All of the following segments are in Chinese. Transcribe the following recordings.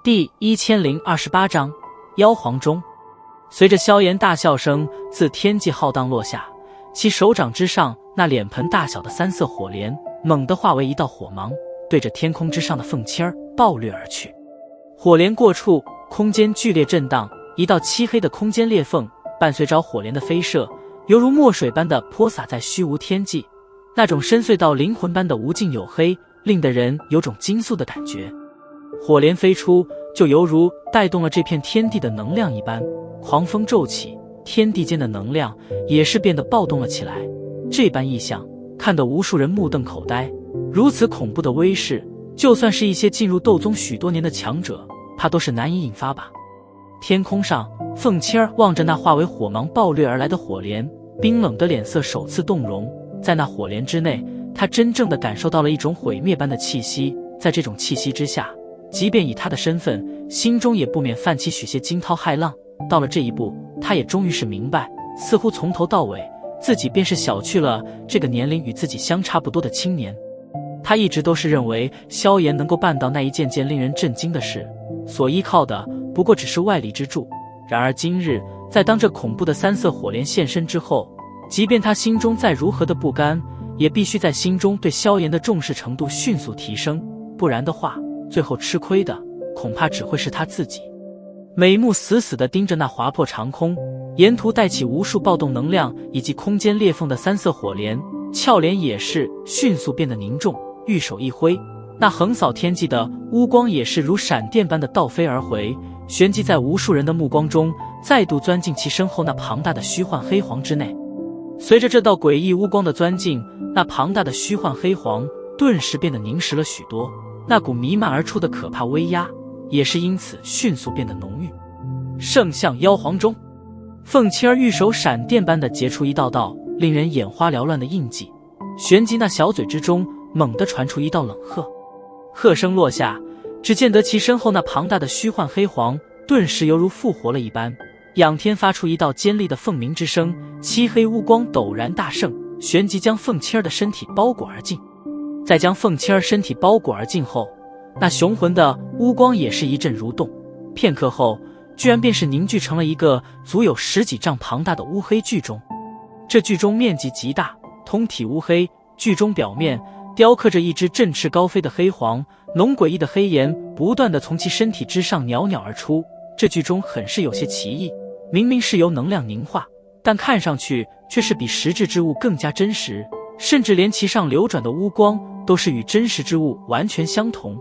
第1028章妖皇钟。随着萧炎大笑声自天际浩荡落下，其手掌之上那脸盆大小的三色火莲猛地化为一道火芒，对着天空之上的凤七儿暴掠而去。火莲过处，空间剧烈震荡，一道漆黑的空间裂缝伴随着火莲的飞射，犹如墨水般的泼洒在虚无天际，那种深邃到灵魂般的无尽黝黑，令得人有种惊悚的感觉。火莲飞出，就犹如带动了这片天地的能量一般，狂风骤起，天地间的能量也是变得暴动了起来。这般异象看得无数人目瞪口呆，如此恐怖的威势，就算是一些进入斗宗许多年的强者，怕都是难以引发吧。天空上，凤七儿望着那化为火芒暴掠而来的火莲，冰冷的脸色首次动容。在那火莲之内，他真正的感受到了一种毁灭般的气息，在这种气息之下，即便以他的身份，心中也不免泛起许些惊涛骇浪。到了这一步，他也终于是明白，似乎从头到尾，自己便是小觑了这个年龄与自己相差不多的青年。他一直都是认为萧炎能够办到那一件件令人震惊的事，所依靠的不过只是外力之助。然而今日，在当这恐怖的三色火莲现身之后，即便他心中再如何的不甘，也必须在心中对萧炎的重视程度迅速提升，不然的话，最后吃亏的恐怕只会是他自己。美目死死地盯着那划破长空，沿途带起无数暴动能量以及空间裂缝的三色火莲，俏脸也是迅速变得凝重，玉手一挥，那横扫天际的乌光也是如闪电般的倒飞而回，旋即在无数人的目光中再度钻进其身后那庞大的虚幻黑皇之内。随着这道诡异乌光的钻进，那庞大的虚幻黑皇顿时变得凝实了许多，那股弥漫而出的可怕威压也是因此迅速变得浓郁。圣象妖皇钟，凤七儿玉手闪电般的结出一道道令人眼花缭乱的印记，旋即那小嘴之中猛地传出一道冷喝，喝声落下，只见得其身后那庞大的虚幻黑皇顿时犹如复活了一般，仰天发出一道尖利的凤鸣之声，漆黑乌光陡然大盛，旋即将凤七儿的身体包裹而尽。在将凤七儿身体包裹而尽后，那雄浑的乌光也是一阵蠕动，片刻后居然便是凝聚成了一个足有10几丈庞大的乌黑巨钟。这巨钟面积极大，通体乌黑，巨钟表面雕刻着一只振翅高飞的黑皇，浓诡异的黑炎不断地从其身体之上袅袅而出。这巨钟很是有些奇异，明明是由能量凝化，但看上去却是比实质之物更加真实，甚至连其上流转的乌光都是与真实之物完全相同。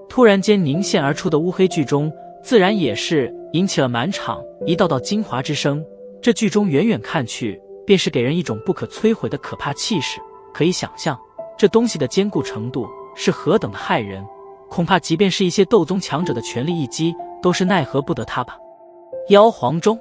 突然间凝现而出的乌黑巨钟自然也是引起了满场一道道惊哗之声。这巨钟远远看去便是给人一种不可摧毁的可怕气势，可以想象这东西的坚固程度是何等的骇人，恐怕即便是一些斗宗强者的全力一击都是奈何不得它吧。妖皇钟，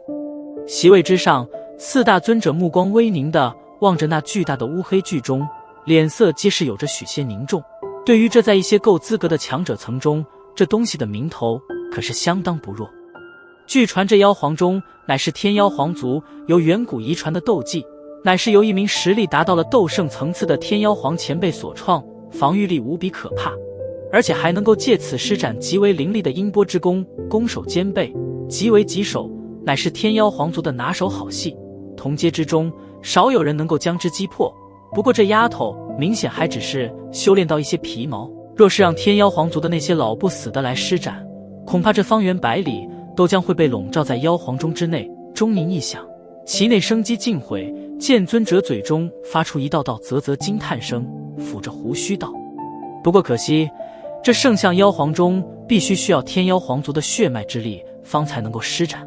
席位之上，4大尊者目光微凝地望着那巨大的乌黑巨钟，脸色皆是有着许些凝重。对于这在一些够资格的强者层中，这东西的名头可是相当不弱。据传这妖皇钟乃是天妖皇族由远古遗传的斗技，乃是由一名实力达到了斗圣层次的天妖皇前辈所创，防御力无比可怕，而且还能够借此施展极为凌厉的音波之功，攻守兼备，极为棘手，乃是天妖皇族的拿手好戏。同阶之中少有人能够将之击破，不过这丫头明显还只是修炼到一些皮毛，若是让天妖皇族的那些老不死的来施展，恐怕这方圆百里都将会被笼罩在妖皇钟之内。钟鸣一响，其内生机尽毁，剑尊者嘴中发出一道道啧啧惊叹声，抚着胡须道：不过可惜，这圣象妖皇钟必须需要天妖皇族的血脉之力方才能够施展。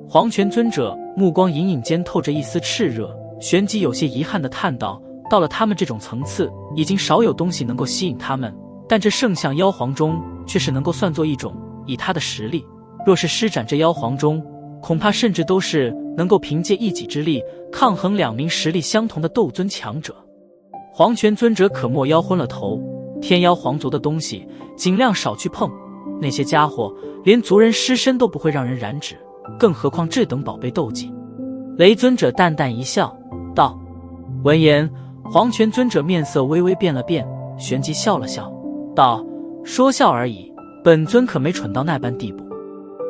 黄泉尊者目光隐隐间透着一丝炽热，旋即有些遗憾地叹道：到了他们这种层次，已经少有东西能够吸引他们，但这圣象妖皇钟却是能够算作一种。以他的实力，若是施展这妖皇钟，恐怕甚至都是能够凭借一己之力抗衡2名实力相同的斗尊强者。黄泉尊者可莫摇昏了头，天妖皇族的东西尽量少去碰，那些家伙连族人尸身都不会让人染指，更何况这等宝贝斗技。雷尊者淡淡一笑道：闻言，黄泉尊者面色微微变了变，旋即笑了笑道：说笑而已，本尊可没蠢到那般地步。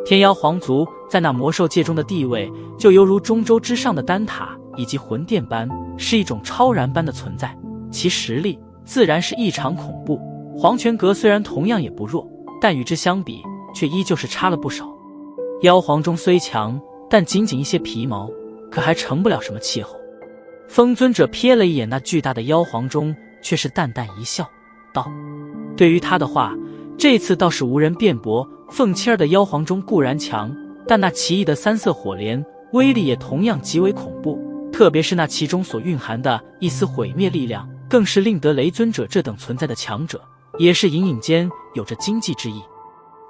天妖皇族在那魔兽界中的地位，就犹如中州之上的丹塔以及魂殿般，是一种超然般的存在，其实力自然是异常恐怖。黄泉阁虽然同样也不弱，但与之相比，却依旧是差了不少。妖皇中虽强，但仅仅一些皮毛，可还成不了什么气候。风尊者瞥了一眼那巨大的妖皇中，却是淡淡一笑，道：“对于他的话，这次倒是无人辩驳。凤七儿的妖皇中固然强，但那奇异的三色火莲威力也同样极为恐怖，特别是那其中所蕴含的一丝毁灭力量，更是令得雷尊者这等存在的强者，也是隐隐间有着惊悸之意。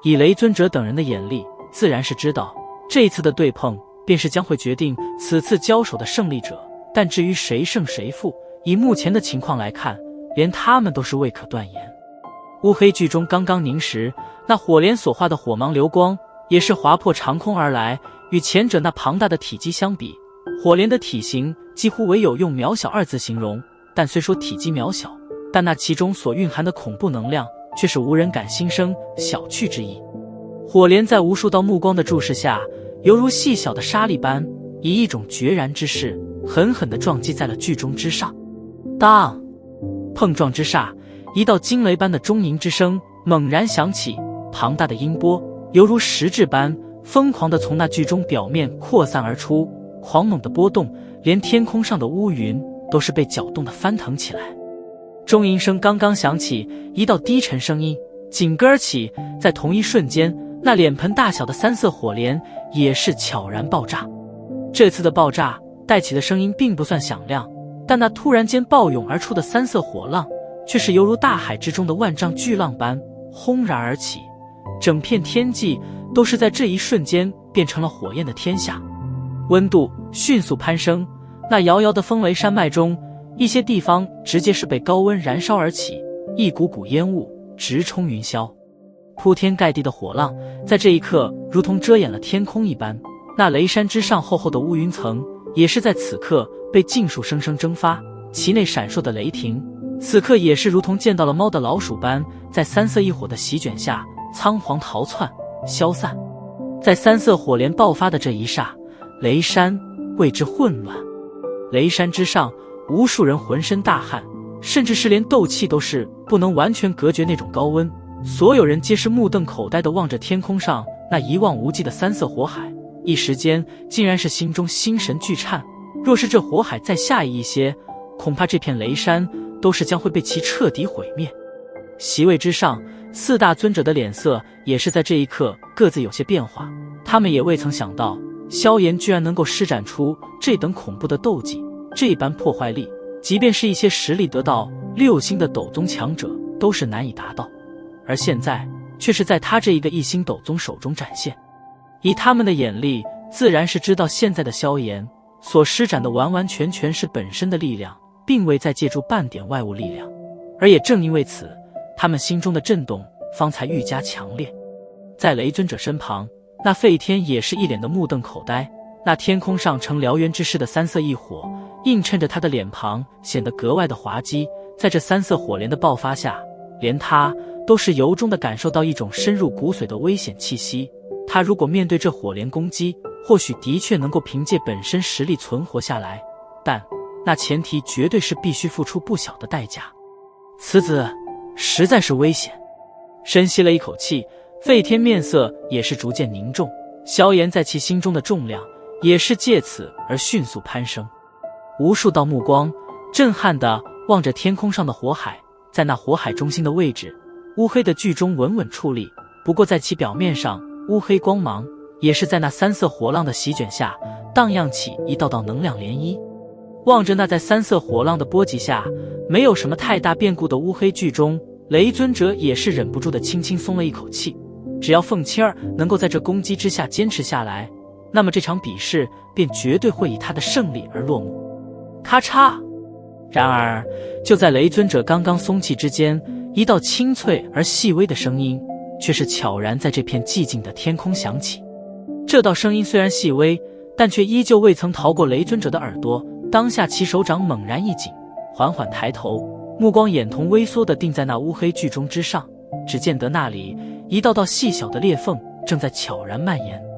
以雷尊者等人的眼力，自然是知道这一次的对碰便是将会决定此次交手的胜利者，但至于谁胜谁负，以目前的情况来看，连他们都是未可断言。乌黑剧中刚刚凝时，那火莲所化的火芒流光也是划破长空而来，与前者那庞大的体积相比，火莲的体型几乎唯有用渺小二字形容，但虽说体积渺小，但那其中所蕴含的恐怖能量却是无人敢心生小觑之意。火莲在无数道目光的注视下，犹如细小的沙粒般，以一种决然之势狠狠地撞击在了剧中之上。当碰撞之煞，一道惊雷般的钟鸣之声猛然响起，庞大的音波犹如实质般疯狂地从那剧中表面扩散而出，狂猛的波动，连天空上的乌云都是被搅动得翻腾起来。钟鸣声刚刚响起，一道低沉声音紧跟而起，在同一瞬间，那脸盆大小的三色火莲也是悄然爆炸。这次的爆炸带起的声音并不算响亮，但那突然间暴涌而出的三色火浪却是犹如大海之中的万丈巨浪般轰然而起，整片天际都是在这一瞬间变成了火焰的天下。温度迅速攀升，那遥遥的风雷山脉中，一些地方直接是被高温燃烧而起，一股股烟雾直冲云霄。铺天盖地的火浪在这一刻如同遮掩了天空一般，那雷山之上厚厚的乌云层也是在此刻被尽数生生蒸发，其内闪烁的雷霆此刻也是如同见到了猫的老鼠般，在三色异火的席卷下仓皇逃窜消散。在三色火莲爆发的这一刹，雷山为之混乱。雷山之上，无数人浑身大汗，甚至是连斗气都是不能完全隔绝那种高温。所有人皆是目瞪口呆地望着天空上那一望无际的三色火海，一时间竟然是心中心神俱颤。若是这火海再下移一些，恐怕这片雷山都是将会被其彻底毁灭。席位之上，四大尊者的脸色也是在这一刻各自有些变化，他们也未曾想到萧炎居然能够施展出这等恐怖的斗技，这般破坏力，即便是一些实力得到6星的斗宗强者都是难以达到，而现在却是在他这一个1星斗宗手中展现。以他们的眼力，自然是知道现在的萧炎所施展的完完全全是本身的力量，并未再借助半点外物力量，而也正因为此，他们心中的震动方才愈加强烈。在雷尊者身旁，那废天也是一脸的目瞪口呆，那天空上呈燎原之势的三色异火映衬着他的脸庞，显得格外的滑稽。在这三色火莲的爆发下，连他都是由衷地感受到一种深入骨髓的危险气息。他如果面对这火莲攻击，或许的确能够凭借本身实力存活下来，但那前提绝对是必须付出不小的代价。此子实在是危险。深吸了一口气，废天面色也是逐渐凝重，萧炎在其心中的重量也是借此而迅速攀升。无数道目光震撼地望着天空上的火海，在那火海中心的位置，乌黑的巨钟稳稳矗立，不过在其表面上，乌黑光芒也是在那三色火浪的席卷下荡漾起一道道能量涟漪。望着那在三色火浪的波及下没有什么太大变故的乌黑巨钟，雷尊者也是忍不住的轻轻松了一口气。只要凤七儿能够在这攻击之下坚持下来，那么这场比试便绝对会以他的胜利而落幕。咔嚓！然而就在雷尊者刚刚松气之间，一道清脆而细微的声音却是悄然在这片寂静的天空响起。这道声音虽然细微，但却依旧未曾逃过雷尊者的耳朵。当下其手掌猛然一紧，缓缓抬头，目光眼瞳微缩地定在那乌黑巨钟之上，只见得那里一道道细小的裂缝正在悄然蔓延。